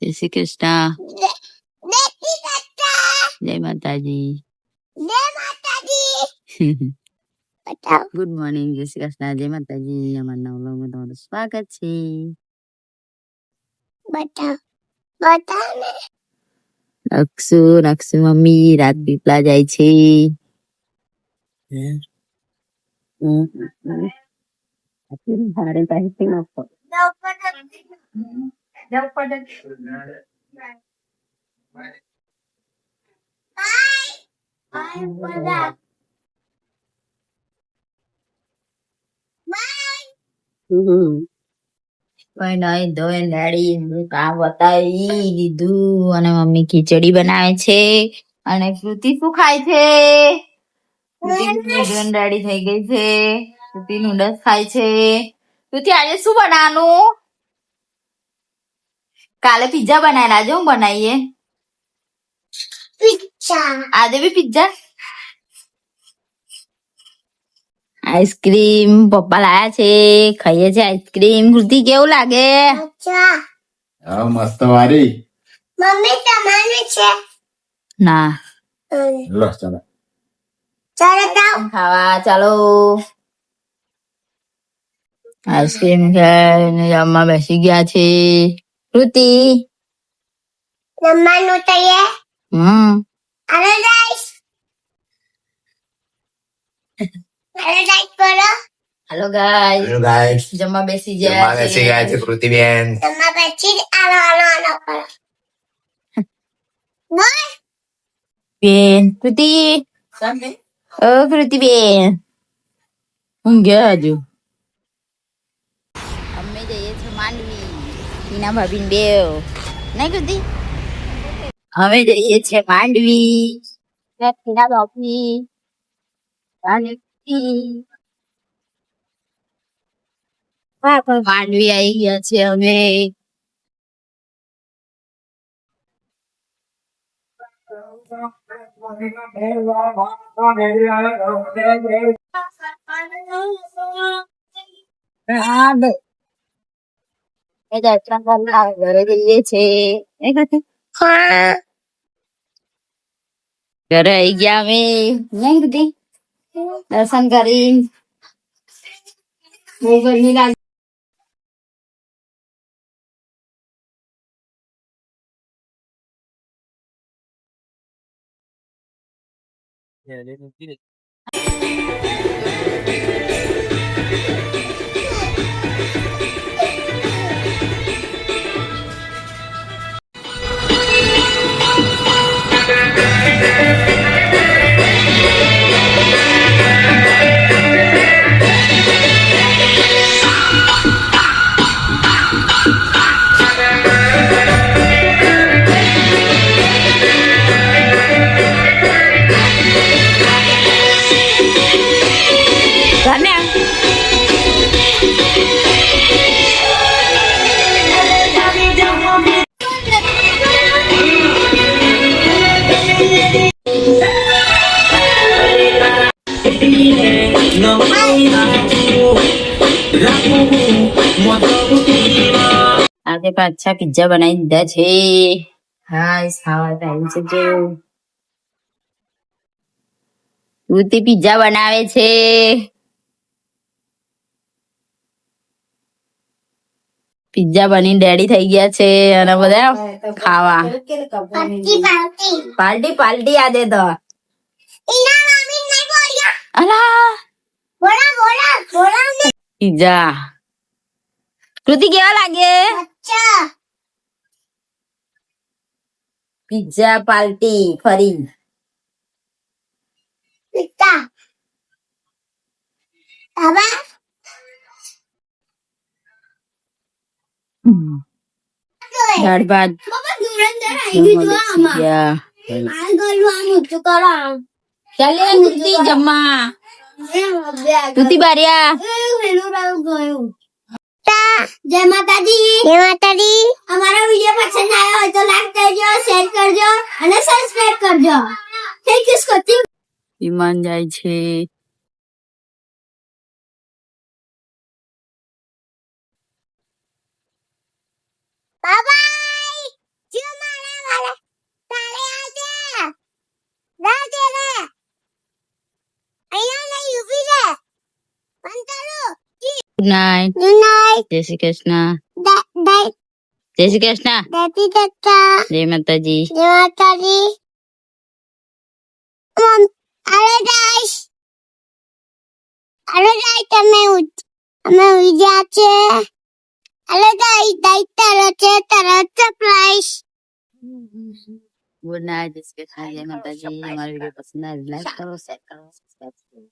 જય શ્રી કૃષ્ણ. જય માતાજી. Good morning. જય શ્રી કૃષ્ણ. જય માતાજી. અમારા નવા વ્લોગમાં તમારું સ્વાગત છે. રક્ષુ મમ્મી રાત પીપળા જાય છે. નહીં ધોઈને રેડી કામ બતાવી દીધું અને મમ્મી ખીચડી બનાવે છે અને શ્રુતિ શું ખાય છે? રેડી થઈ ગઈ છે. શ્રુતિ નૂડલ્સ ખાય છે. શ્રુતિ આજે શું બનાવવાનું? કાલે પિઝા બનાવેલા. આજે હું બનાવીએ? આજે બી પિઝા. આઈસ્ક્રીમ પપ્પા લાયા છે. ખાઈએ છે આઈસ્ક્રીમ. શ્રુતિ કેવું લાગે? મસ્ત વારી. મમ્મી તમારે છે ના લો ચાલો ખાવા ચાલો. આઈસ્ક્રીમ ખાઈને જમવા બેસી ગયા છે. શ્રુતિ જમવાનું તૈયાર. અરે ગાઈસ બોલો. Hello guys. જમવા બેસી ગયા છે. કૃતિબેન જમવા પછી આલો કરો. બોલ બેન કૃતિ. ઓ કૃતિ બેન હું ગયા હજુ. અમે જઈએ છીએ માંડવી. હિના ભાભી બેવ નહીં કૃતિ. અમે જઈએ છીએ માંડવી. હિના ભાભી માંડવી આવી ગયા છે અમે. ઘરે જઈએ છે. ઘરે આવી ગયા અમે. નહીં કૃતિ દર્શન કરી. બહુ ગરમી લાગે. આજે પાછા પિઝા બનાવી દીધા છે. હા ખાવા ટાઈમ છે. જો શ્રુતિ પિઝા બનાવે છે. પિઝા બની રેડી થઈ ગયા છે અને બધા ખાવા પાર્ટી પાર્ટી આજે તો. અલા પિઝા શ્રુતિ કેવા લાગે? પિઝા પાર્ટી ફરી. દાળ ભાત ચાલે કૃતિ જમવા. કૃતિ બારિયા. જય માતાજી. જય માતાજી. અમારા વિડિયો પસંદ આવ્યો હોય તો લાઈક કરજો, શેર કરજો અને સબસ્ક્રાઇબ કરજો. Thank you Scotty. વિમાન જાય છે. Bye bye. Good night. Good night. જય શ્રી કૃષ્ણ. જય શ્રી કૃષ્ણ. જય માતાજી. જય માતાજી. Halo guys, અમે ઉજ્યા છે. Halo guys, તારો છે સરપ્રાઈઝ. Good night. જય શ્રી કૃષ્ણ. જય માતાજી. અમારો વિડીયો પસંદ આવે લાઈક કરો, શેર કરો, સબસ્ક્રાઇબ કરો.